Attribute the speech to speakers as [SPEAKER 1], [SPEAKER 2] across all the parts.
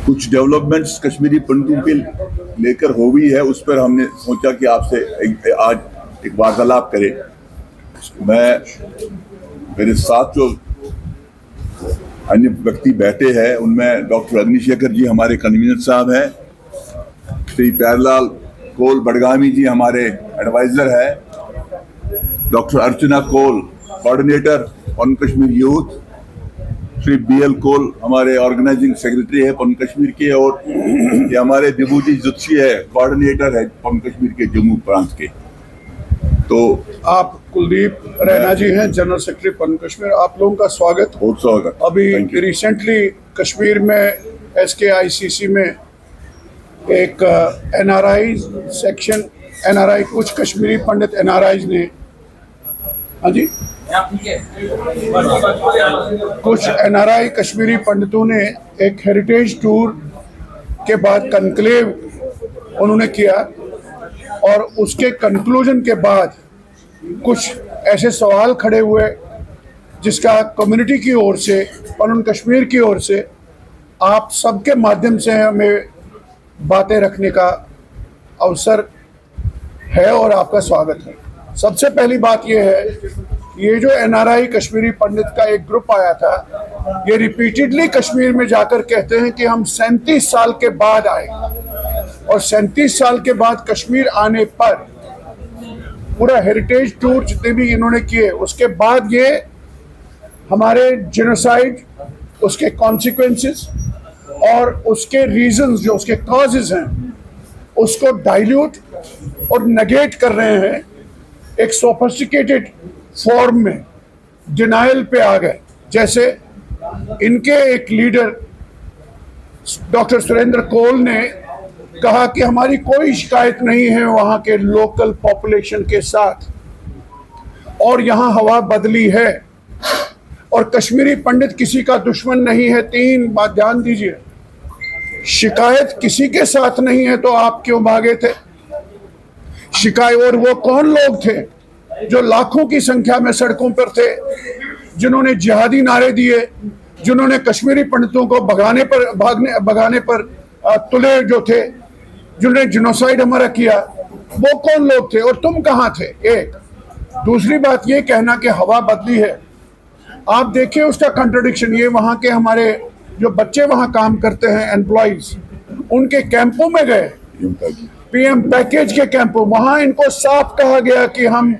[SPEAKER 1] कुछ डेवलपमेंट्स कश्मीरी पंडितों के लेकर हो गई है, उस पर हमने सोचा कि आपसे आज एक वार्तालाप करें। मेरे साथ जो अन्य व्यक्ति बैठे हैं उनमें डॉक्टर अग्निशेखर जी हमारे कन्वीनर साहब हैं, श्री प्यारेलाल कोल बडगामी जी हमारे एडवाइजर है, डॉक्टर अर्चना कोल कोऑर्डिनेटर पन कश्मीर यूथ, श्री BL कोल हमारे ऑर्गेनाइजिंग सेक्रेटरी है पन कश्मीर के, और ये हमारे विभूति जुत्सी है कोऑर्डिनेटर है पन कश्मीर के जम्मू प्रांत के। तो
[SPEAKER 2] आप कुलदीप रैना जी हैं, जनरल सेक्रेटरी पन कश्मीर। आप लोगों का स्वागत।
[SPEAKER 1] बहुत स्वागत।
[SPEAKER 2] अभी रिसेंटली कश्मीर में SKICC में एक NRI सेक्शन, NRI कुछ कश्मीरी पंडित NRIs ने, हाँ जी, कुछ NRI कश्मीरी पंडितों ने एक हेरिटेज टूर के बाद कन्क्लेव उन्होंने किया, और उसके कंक्लूजन के बाद कुछ ऐसे सवाल खड़े हुए जिसका कम्युनिटी की ओर से, पन कश्मीर की ओर से आप सबके माध्यम से हमें बातें रखने का अवसर है और आपका स्वागत है। सबसे पहली बात यह है, ये जो NRI कश्मीरी पंडित का एक ग्रुप आया था, ये रिपीटेडली कश्मीर में जाकर कहते हैं कि हम 37 साल के बाद आए, और 37 साल के बाद कश्मीर आने पर पूरा हेरिटेज टूर जितने भी इन्होंने किए, उसके बाद ये हमारे जेनोसाइड, उसके कॉन्सिक्वेंसेस और उसके रीजंस, जो उसके कॉजेज हैं, उसको डाइल्यूट और नेगेट कर रहे हैं। एक सोफिस्टिकेटेड फॉर्म में डिनायल पे आ गए। जैसे इनके एक लीडर डॉक्टर सुरेंद्र कोल ने कहा कि हमारी कोई शिकायत नहीं है वहाँ के लोकल पॉपुलेशन के साथ, और यहाँ हवा बदली है, और कश्मीरी पंडित किसी का दुश्मन नहीं है। 3 बात ध्यान दीजिए, शिकायत किसी के साथ नहीं है तो आप क्यों भागे थे? शिकायत, और वो कौन लोग थे जो लाखों की संख्या में सड़कों पर थे, जिन्होंने जिहादी नारे दिए, जिन्होंने कश्मीरी पंडितों को भगाने पर तुले जो थे, जिन्होंने जिनोसाइड हमारा किया, वो कौन लोग थे और तुम कहाँ थे? एक। दूसरी बात ये कहना कि हवा बदली है, आप देखिए उसका कंट्रडिक्शन। ये वहाँ के हमारे जो बच्चे वहाँ काम करते हैं, एम्प्लॉइज, उनके कैंपों में गए, PM पैकेज के कैंपों, वहाँ इनको साफ कहा गया कि हम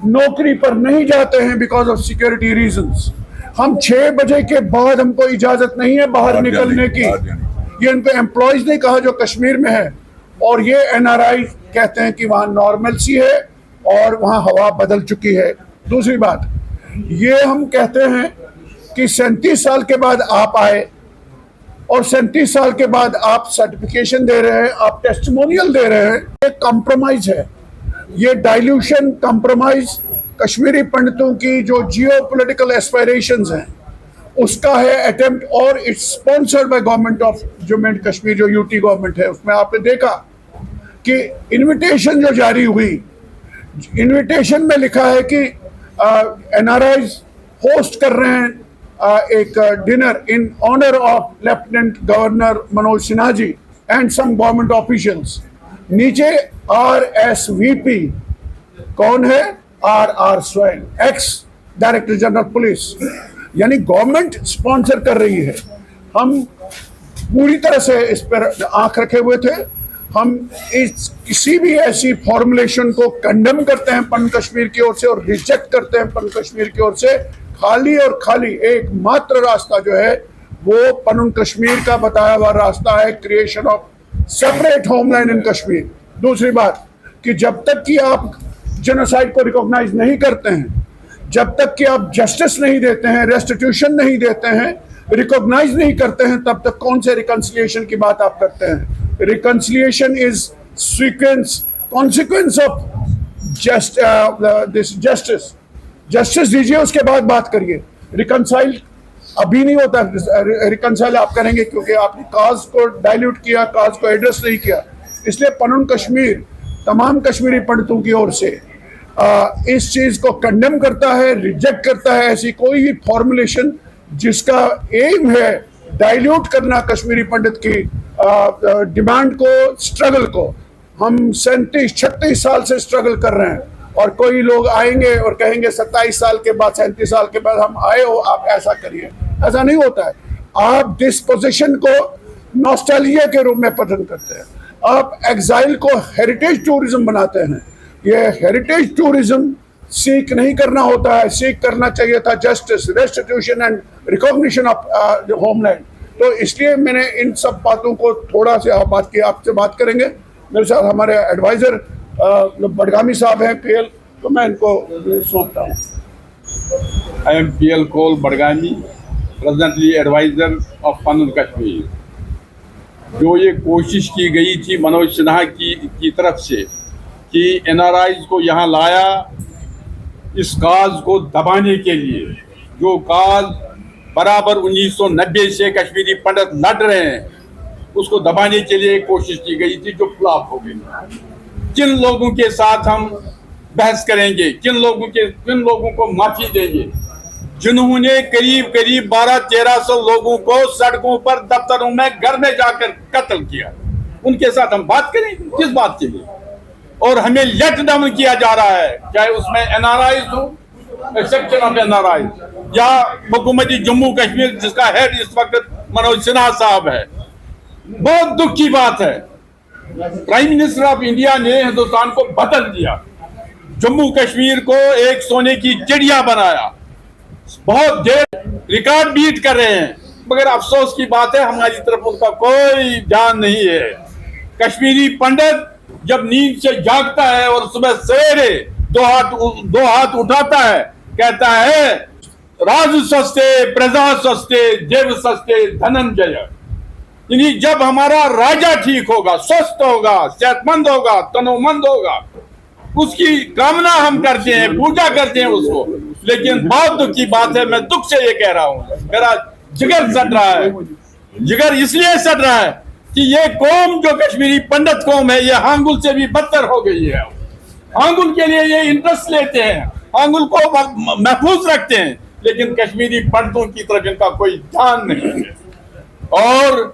[SPEAKER 2] नौकरी पर नहीं जाते हैं बिकॉज ऑफ सिक्योरिटी रीजंस। हम 6 बजे के बाद हमको इजाजत नहीं है बाहर निकलने की, ये इनको एम्प्लॉइज ने कहा जो कश्मीर में है। और ये NRI कहते हैं कि वहाँ नॉर्मल सी है और वहाँ हवा बदल चुकी है। दूसरी बात, ये हम कहते हैं कि 37 साल के बाद आप आए, और 37 साल के बाद आप सर्टिफिकेशन दे रहे हैं, आप टेस्टिमोनियल दे रहे हैं। ये कॉम्प्रोमाइज है, ये डाइल्यूशन, कॉम्प्रोमाइज कश्मीरी पंडितों की जो जियोपॉलिटिकल एस्पायरेशंस हैं उसका है अटेम्प्ट, और it's sponsored by government of Jammu and Kashmir, जो UT गवर्नमेंट है। उसमें आपने देखा कि इनविटेशन जो जारी हुई, इनविटेशन में लिखा है कि NRIs होस्ट कर रहे हैं एक dinner in honour of lieutenant governor Manoj Sinha ji and some government officials. नीचे RSVP कौन है? RR Swain, ex director general police. यानी गवर्नमेंट स्पॉन्सर कर रही है। हम पूरी तरह से इस पर आंख रखे हुए थे। हम इस किसी भी ऐसी फॉर्मुलेशन को कंडेम करते हैं पन कश्मीर की ओर से, और रिजेक्ट करते हैं पन कश्मीर की ओर से। खाली और खाली एकमात्र रास्ता जो है वो पन कश्मीर का बताया हुआ रास्ता है, क्रिएशन ऑफ सेपरेट होमलैंड इन कश्मीर। दूसरी बात कि जब तक कि आप जेनोसाइड को रिकॉग्नाइज नहीं करते हैं, जब तक कि आप जस्टिस नहीं देते हैं, रेस्टिट्यूशन नहीं देते हैं, रिकॉग्नाइज नहीं करते हैं, तब तक कौन से रिकंसिलिएशन की बात आप करते हैं? Reconciliation is consequence of this justice. Justice दीजिए, उसके बाद बात करिए। रिकंसाइल अभी नहीं होता। रिकंसाइल आप करेंगे क्योंकि आपने काज को डाइल्यूट किया, काज को एड्रेस नहीं किया। इसलिए पन कश्मीर तमाम कश्मीरी पंडितों की ओर से इस चीज़ को कंडेम करता है, रिजेक्ट करता है ऐसी कोई भी फॉर्मुलेशन जिसका एम है डाइल्यूट करना कश्मीरी पंडित की डिमांड को, स्ट्रगल को। हम 37-36 साल से स्ट्रगल कर रहे हैं और कोई लोग आएंगे और कहेंगे 27 साल के बाद, 37 साल के बाद हम आए हो, आप ऐसा करिए। ऐसा नहीं होता है। आप डिस्पोजिशन को नॉस्टैल्जिया के रूप में पसंद करते हैं, आप एग्जाइल को हेरिटेज टूरिज्म बनाते हैं। ये हेरिटेज टूरिज्म सीख नहीं करना होता है, सीख करना चाहिए था justice, restitution and recognition of homeland. तो इसलिए मैंने इन सब बातों को थोड़ा से बात की, आपसे बात करेंगे। मेरे साथ हमारे एडवाइजर बडगामी साहब हैं, पीएल, तो मैं इनको सौंपता हूँ।
[SPEAKER 3] I am PL Koul Budgami, presently adviser of Panun Kashmir. जो ये कोशिश की गई थी मनोज सिन्हा की तरफ से कि एनआरआईज को यहाँ लाया इस काज को दबाने के लिए, जो काज बराबर 1990 से कश्मीरी पंडित लड़ रहे हैं, उसको दबाने के लिए कोशिश की गई थी, जो फ्लॉप हो गई। किन लोगों के साथ हम बहस करेंगे, किन लोगों को माफी देंगे, जिन्होंने करीब 1200-1300 लोगों को सड़कों पर, दफ्तरों में, घर में जाकर कत्ल किया, उनके साथ हम बात करेंगे? किस बात के लिए? और हमें लेट डाउन किया जा रहा है, चाहे उसमें एनआरआईज हो, सेक्शन ऑफ एनआरआईज, या हुकूमती जम्मू कश्मीर जिसका हेड इस वक्त मनोज सिन्हा साहब है। बहुत दुख की बात है, प्राइम मिनिस्टर ऑफ इंडिया ने हिंदुस्तान को बदल दिया, जम्मू कश्मीर को एक सोने की चिड़िया बनाया, बहुत देर रिकॉर्ड बीट कर रहे हैं, मगर अफसोस की बात है हमारी तरफ उनका कोई ध्यान नहीं है। कश्मीरी पंडित जब नींद से जागता है और सुबह सवेरे दो हाथ उठाता है, कहता है राज सस्ते प्रजा सस्ते देव सस्ते धनंजय। यानी जब हमारा राजा ठीक होगा, स्वस्थ होगा, सेहतमंद होगा, तनोमंद होगा, उसकी कामना हम करते हैं, पूजा करते हैं उसको। लेकिन बहुत दुख की बात है, मैं दुख से ये कह रहा हूं, मेरा जिगर सड़ रहा है। जिगर इसलिए सड़ रहा है कि ये कौम जो कश्मीरी पंडित कौम है, ये हांगुल से भी बदतर हो गई है। हांगुल के लिए ये इंटरेस्ट लेते हैं, हांगुल को महफूज रखते हैं, लेकिन कश्मीरी पंडितों की तरफ इनका कोई ध्यान नहीं है। और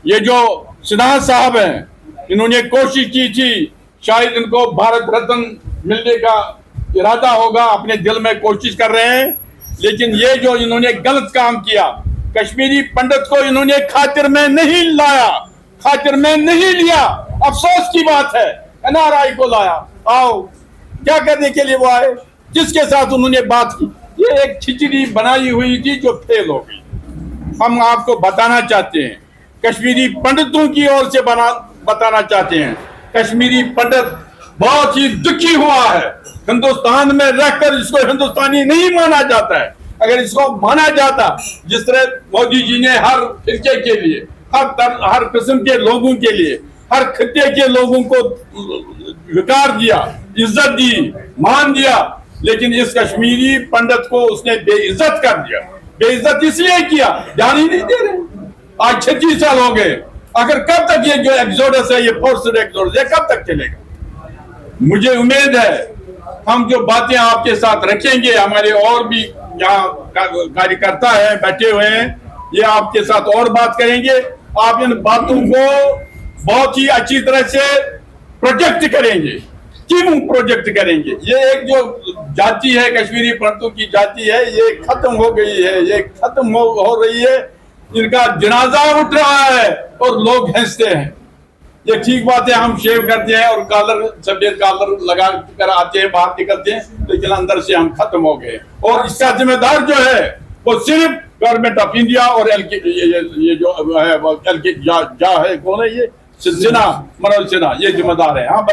[SPEAKER 3] ये जो सिन्हा साहब हैं, इन्होंने कोशिश की थी, शायद इनको भारत रत्न मिलने का इरादा होगा, अपने दिल में कोशिश कर रहे हैं, लेकिन ये जो इन्होंने गलत काम किया, कश्मीरी पंडित को इन्होंने खातिर में नहीं लाया, खातिर में नहीं लिया। अफसोस की बात है, एनआरआई को लाया। आओ, क्या करने के लिए वो आए? जिसके साथ उन्होंने बात की, ये एक खिचड़ी बनाई हुई थी जो फेल हो गई। हम आपको बताना चाहते हैं, कश्मीरी पंडितों की ओर से बताना चाहते हैं, कश्मीरी पंडित बहुत ही दुखी हुआ है। हिंदुस्तान में रहकर इसको हिंदुस्तानी नहीं माना जाता है। अगर इसको माना जाता, जिस तरह मोदी जी ने हर फिरके के लिए, हर किस्म के लोगों के लिए, हर खित्ते के लोगों को विकार दिया, इज्जत दी, मान दिया, लेकिन इस कश्मीरी पंडित को उसने बेइज्जत कर दिया। बेइज्जत इसलिए किया, ध्यान ही नहीं दे रहे। आज 36 साल हो गए। अगर कब तक ये जो एक्सोडस है, ये फोर्स्ड एक्सोडस, ये कब तक चलेगा? मुझे उम्मीद है हम जो बातें आपके साथ रखेंगे, हमारे और भी यहाँ कार्यकर्ता हैं, बैठे हुए हैं, ये आपके साथ और बात करेंगे। आप इन बातों को बहुत ही अच्छी तरह से प्रोजेक्ट करेंगे। क्यों प्रोजेक्ट करेंगे? ये एक जो जाति है, कश्मीरी पंडितों की जाति है, ये खत्म हो गई है, ये खत्म हो रही है। इनका जनाजा उठ रहा है और लोग हंसते हैं। ये ठीक बात है, हम शेव करते हैं और कॉलर, सफेद कॉलर लगा कर आते हैं, बाहर निकलते हैं, लेकिन अंदर से हम खत्म हो गए। और इसका जिम्मेदार जो है वो सिर्फ गवर्नमेंट ऑफ इंडिया और ये जो है, कौन है ये? सिन्हा, मनोज सिन्हा, ये जिम्मेदार है। हाँ।